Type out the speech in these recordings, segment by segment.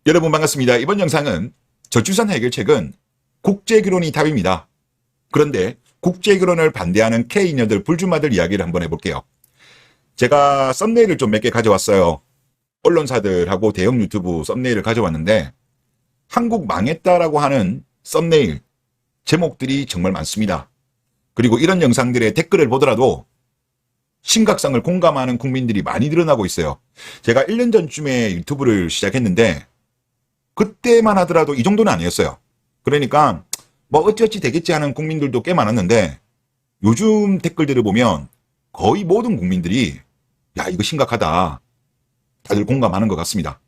여러분 반갑습니다. 이번 영상은 저출산 해결책은 국제결혼이 답입니다. 그런데 국제결혼을 반대하는 K녀들, 불주마들 이야기를 한번 해볼게요. 제가 썸네일을 좀 몇 개 가져왔어요. 언론사들하고 대형 유튜브 썸네일을 가져왔는데 한국 망했다라고 하는 썸네일 제목들이 정말 많습니다. 그리고 이런 영상들의 댓글을 보더라도 심각성을 공감하는 국민들이 많이 늘어나고 있어요. 제가 1년 전쯤에 유튜브를 시작했는데 그때만 하더라도 이 정도는 아니었어요. 그러니까 뭐 어찌어찌 되겠지 하는 국민들도 꽤 많았는데 요즘 댓글들을 보면 거의 모든 국민들이 야 이거 심각하다 다들 공감하는 것 같습니다.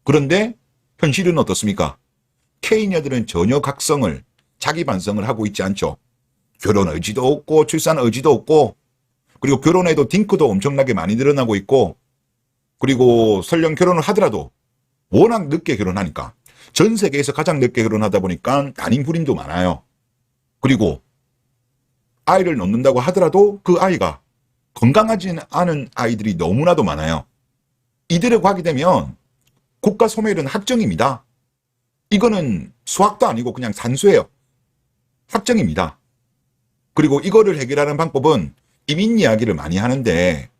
그런데 현실은 어떻습니까? K녀들은 전혀 각성을 자기 반성을 하고 있지 않죠. 결혼 의지도 없고 출산 의지도 없고 그리고 결혼해도 딩크도 엄청나게 많이 늘어나고 있고 그리고 설령 결혼을 하더라도 워낙 늦게 결혼하니까 전 세계에서 가장 늦게 결혼하다 보니까 단임 불임도 많아요. 그리고 아이를 낳는다고 하더라도 그 아이가 건강하지 않은 아이들이 너무나도 많아요. 이들을 하게 되면 국가 소멸은 확정입니다. 이거는 수학도 아니고 그냥 산수예요. 확정입니다. 그리고 이거를 해결하는 방법은 이민 이야기를 많이 하는데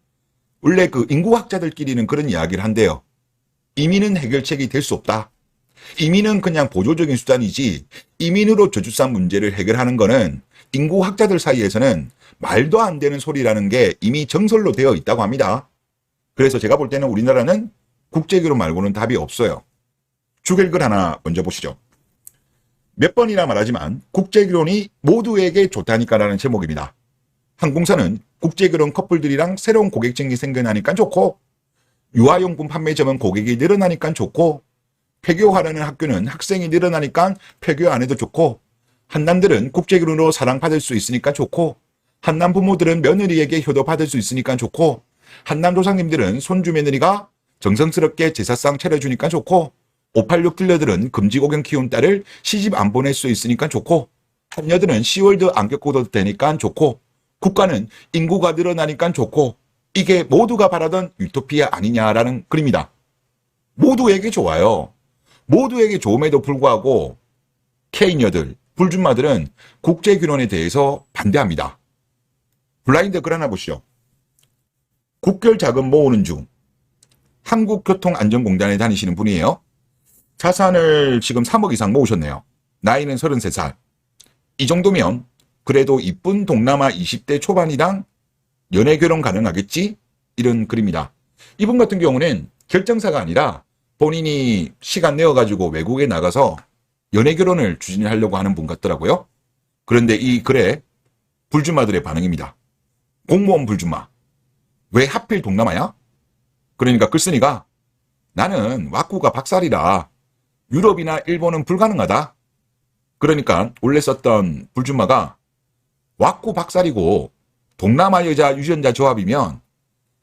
원래 그 인구학자들끼리는 그런 이야기를 한대요. 이민은 해결책이 될 수 없다. 이민은 그냥 보조적인 수단이지 이민으로 저출산 문제를 해결하는 거는 인구학자들 사이에서는 말도 안 되는 소리라는 게 이미 정설로 되어 있다고 합니다. 그래서 제가 볼 때는 우리나라는 국제결혼 말고는 답이 없어요. 주결글 하나 먼저 보시죠. 몇 번이나 말하지만 국제결혼이 모두에게 좋다니까라는 제목입니다. 항공사는 국제결혼 커플들이랑 새로운 고객층이 생겨나니까 좋고 유아용품 판매점은 고객이 늘어나니까 좋고 폐교하려는 학교는 학생이 늘어나니까 폐교 안 해도 좋고 한남들은 국제결혼으로 사랑받을 수 있으니까 좋고 한남 부모들은 며느리에게 효도받을 수 있으니까 좋고 한남 조상님들은 손주 며느리가 정성스럽게 제사상 차려주니까 좋고 586 딜러들은 금지고경 키운 딸을 시집 안 보낼 수 있으니까 좋고 한여들은 시월드 안 겪고도 되니까 좋고 국가는 인구가 늘어나니까 좋고 이게 모두가 바라던 유토피아 아니냐라는 글입니다. 모두에게 좋아요. 모두에게 좋음에도 불구하고 K녀들, 불준마들은 국제결혼에 대해서 반대합니다. 블라인드 글 하나 보시죠. 국결 자금 모으는 중 한국교통안전공단에 다니시는 분이에요. 자산을 지금 3억 이상 모으셨네요. 나이는 33살. 이 정도면 그래도 이쁜 동남아 20대 초반이랑 연애 결혼 가능하겠지? 이런 글입니다. 이분 같은 경우는 결정사가 아니라 본인이 시간 내어가지고 외국에 나가서 연애 결혼을 추진하려고 하는 분 같더라고요. 그런데 이 글에 불주마들의 반응입니다. 공무원 불주마. 왜 하필 동남아야? 그러니까 글쓴이가 나는 왁구가 박살이라 유럽이나 일본은 불가능하다. 그러니까 원래 썼던 불주마가 왁구 박살이고 동남아 여자 유전자 조합이면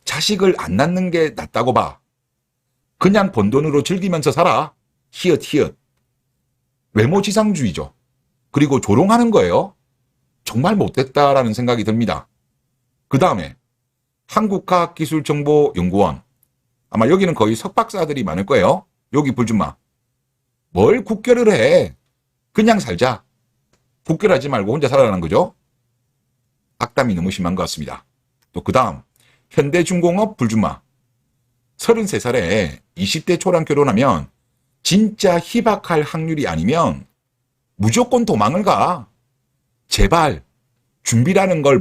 자식을 안 낳는 게 낫다고 봐. 그냥 번 돈으로 즐기면서 살아. 히읗. 외모지상주의죠. 그리고 조롱하는 거예요. 정말 못됐다라는 생각이 듭니다. 그 다음에 한국과학기술정보연구원. 아마 여기는 거의 석박사들이 많을 거예요. 여기 불주마. 뭘 국결을 해. 그냥 살자. 국결하지 말고 혼자 살아라는 거죠. 악담이 너무 심한 것 같습니다. 또 그 다음 현대중공업 불주마. 33살에 20대 초랑 결혼하면 진짜 희박할 확률이 아니면 무조건 도망을 가. 제발 준비라는 걸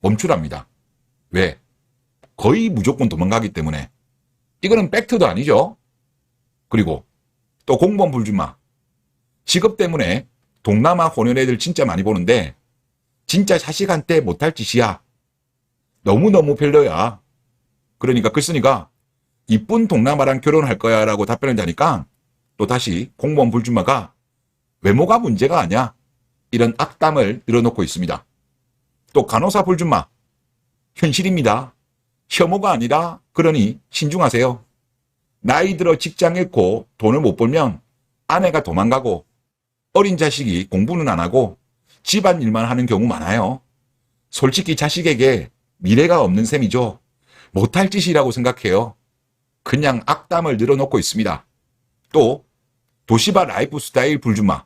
멈추랍니다. 왜? 거의 무조건 도망가기 때문에. 이거는 팩트도 아니죠. 그리고 또 공무원 불주마. 직업 때문에 동남아 혼혈 애들 진짜 많이 보는데 진짜 자식한테 못할 짓이야. 너무너무 별로야. 그러니까 글쓴이가 이쁜 동남아랑 결혼할 거야 라고 답변을 하니까 또 다시 공무원 불주마가 외모가 문제가 아니야. 이런 악담을 늘어놓고 있습니다. 또 간호사 불주마. 현실입니다. 혐오가 아니라 그러니 신중하세요. 나이 들어 직장 잃고 돈을 못 벌면 아내가 도망가고 어린 자식이 공부는 안 하고 집안일만 하는 경우 많아요. 솔직히 자식에게 미래가 없는 셈이죠. 못할 짓이라고 생각해요. 그냥 악담을 늘어놓고 있습니다. 또 도시바 라이프 스타일 불주마.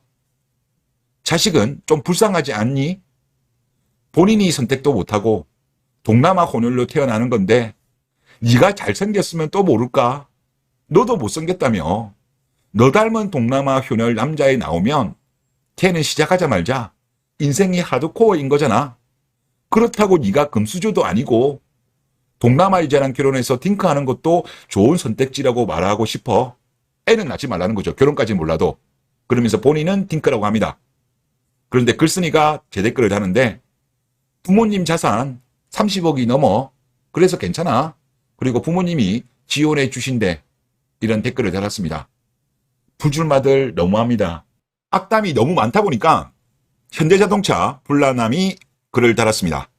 자식은 좀 불쌍하지 않니? 본인이 선택도 못하고 동남아 혼혈로 태어나는 건데 네가 잘생겼으면 또 모를까? 너도 못생겼다며. 너 닮은 동남아 혼혈 남자애 나오면 걔는 시작하자 말자 인생이 하드코어인 거잖아. 그렇다고 네가 금수저도 아니고 동남아 여자랑 결혼해서 딩크하는 것도 좋은 선택지라고 말하고 싶어. 애는 낳지 말라는 거죠. 결혼까지는 몰라도. 그러면서 본인은 딩크라고 합니다. 그런데 글쓴이가 제 댓글을 다는데 부모님 자산 30억이 넘어. 그래서 괜찮아. 그리고 부모님이 지원해 주신대. 이런 댓글을 달았습니다. 불줄마들 너무합니다. 악담이 너무 많다 보니까 현대자동차 불나남이 글을 달았습니다.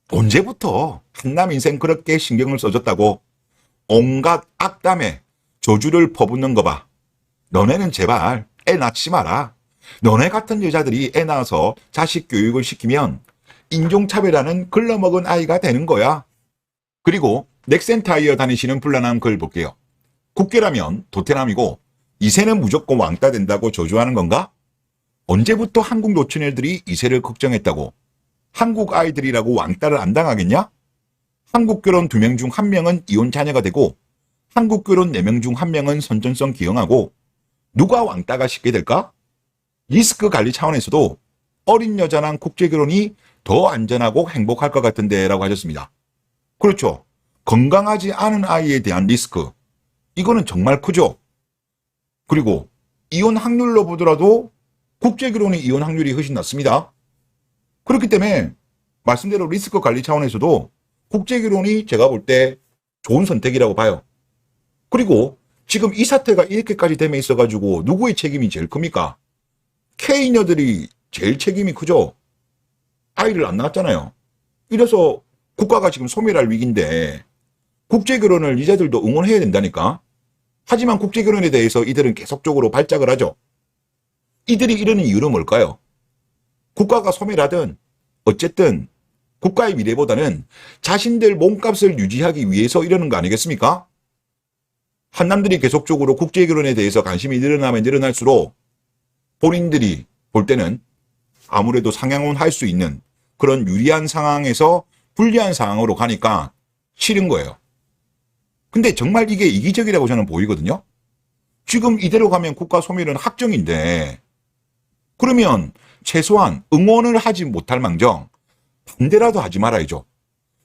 언제부터 한남 인생 그렇게 신경을 써줬다고 온갖 악담에 조주를 퍼붓는 거 봐. 너네는 제발 애 낳지 마라. 너네 같은 여자들이 애 낳아서 자식 교육을 시키면 인종차별하는 글러먹은 아이가 되는 거야. 그리고 넥센타이어 다니시는 불나남 글 볼게요. 국계라면 도태남이고 이세는 무조건 왕따 된다고 조주하는 건가? 언제부터 한국 노처녀들이 이세를 걱정했다고? 한국 아이들이라고 왕따를 안 당하겠냐? 한국 결혼 2명 중 1명은 이혼 자녀가 되고 한국 결혼 4명 중 1명은 선전성 기형하고 누가 왕따가 쉽게 될까? 리스크 관리 차원에서도 어린 여자랑 국제 결혼이 더 안전하고 행복할 것 같은데 라고 하셨습니다. 그렇죠. 건강하지 않은 아이에 대한 리스크. 이거는 정말 크죠. 그리고 이혼 확률로 보더라도 국제 결혼의 이혼 확률이 훨씬 낮습니다. 그렇기 때문에 말씀대로 리스크 관리 차원에서도 국제 결혼이 제가 볼 때 좋은 선택이라고 봐요. 그리고 지금 이 사태가 이렇게까지 됨에 있어가지고 누구의 책임이 제일 큽니까? K녀들이 제일 책임이 크죠. 아이를 안 낳았잖아요. 이래서 국가가 지금 소멸할 위기인데 국제 결혼을 이자들도 응원해야 된다니까. 하지만 국제 결혼에 대해서 이들은 계속적으로 발작을 하죠. 이들이 이러는 이유는 뭘까요? 국가가 소멸하든 어쨌든 국가의 미래보다는 자신들 몸값을 유지하기 위해서 이러는 거 아니겠습니까? 한남들이 계속적으로 국제 결혼에 대해서 관심이 늘어나면 늘어날수록 본인들이 볼 때는 아무래도 상향은 할 수 있는 그런 유리한 상황에서 불리한 상황으로 가니까 싫은 거예요. 근데 정말 이게 이기적이라고 저는 보이거든요. 지금 이대로 가면 국가 소멸은 확정인데 그러면 최소한 응원을 하지 못할 망정 반대라도 하지 말아야죠.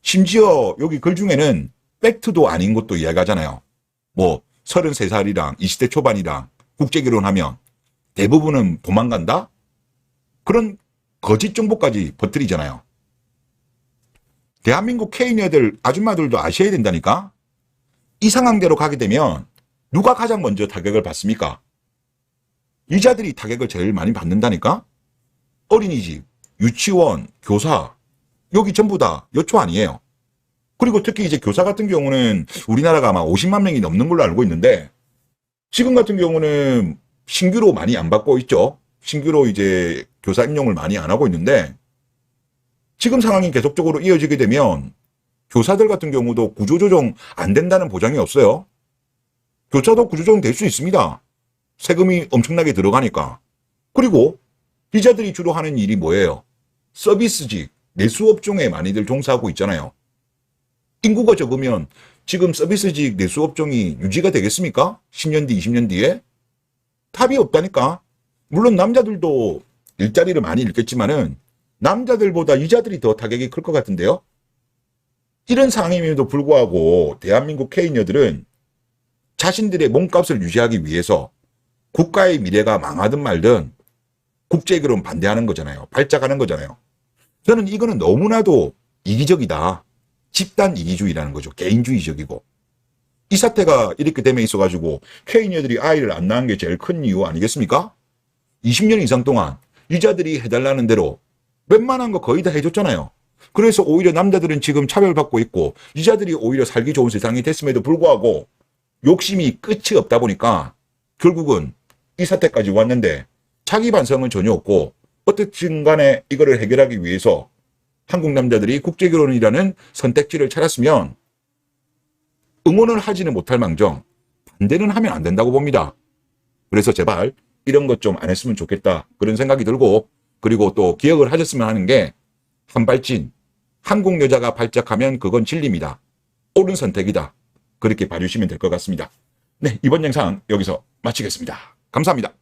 심지어 여기 글 중에는 팩트도 아닌 것도 이야기하잖아요. 뭐 33살이랑 20대 초반이랑 국제 결혼하면 대부분은 도망간다? 그런 거짓 정보까지 퍼뜨리잖아요. 대한민국 K녀들 아줌마들도 아셔야 된다니까. 이 상황대로 가게 되면 누가 가장 먼저 타격을 받습니까? 여자들이 타격을 제일 많이 받는다니까. 어린이집, 유치원, 교사 여기 전부 다 여초 아니에요. 그리고 특히 이제 교사 같은 경우는 우리나라가 아마 50만 명이 넘는 걸로 알고 있는데 지금 같은 경우는 신규로 많이 안 받고 있죠. 신규로 이제 교사 임용을 많이 안 하고 있는데 지금 상황이 계속적으로 이어지게 되면 교사들 같은 경우도 구조조정 안 된다는 보장이 없어요. 교사도 구조조정 될 수 있습니다. 세금이 엄청나게 들어가니까. 그리고 기자들이 주로 하는 일이 뭐예요? 서비스직, 내수업종에 많이들 종사하고 있잖아요. 인구가 적으면 지금 서비스직 내수업종이 유지가 되겠습니까? 10년 뒤, 20년 뒤에? 답이 없다니까. 물론 남자들도 일자리를 많이 잃겠지만은 남자들보다 여자들이 더 타격이 클 것 같은데요. 이런 상황임에도 불구하고 대한민국 K녀들은 자신들의 몸값을 유지하기 위해서 국가의 미래가 망하든 말든 국제결혼 반대하는 거잖아요. 발작하는 거잖아요. 저는 이거는 너무나도 이기적이다. 집단 이기주의라는 거죠. 개인주의적이고. 이 사태가 이렇게 됨에 있어가지고 K녀들이 아이를 안 낳은 게 제일 큰 이유 아니겠습니까? 20년 이상 동안 여자들이 해달라는 대로 웬만한 거 거의 다 해줬잖아요. 그래서 오히려 남자들은 지금 차별받고 있고 여자들이 오히려 살기 좋은 세상이 됐음에도 불구하고 욕심이 끝이 없다 보니까 결국은 이 사태까지 왔는데 자기 반성은 전혀 없고 어떻든 간에 이거를 해결하기 위해서 한국 남자들이 국제결혼이라는 선택지를 찾았으면 응원을 하지는 못할 망정 반대는 하면 안 된다고 봅니다. 그래서 제발 이런 것 좀 안 했으면 좋겠다. 그런 생각이 들고, 그리고 또 기억을 하셨으면 하는 게, 한발진, 한국 여자가 발작하면 그건 진리입니다. 옳은 선택이다. 그렇게 봐주시면 될 것 같습니다. 네, 이번 영상 여기서 마치겠습니다. 감사합니다.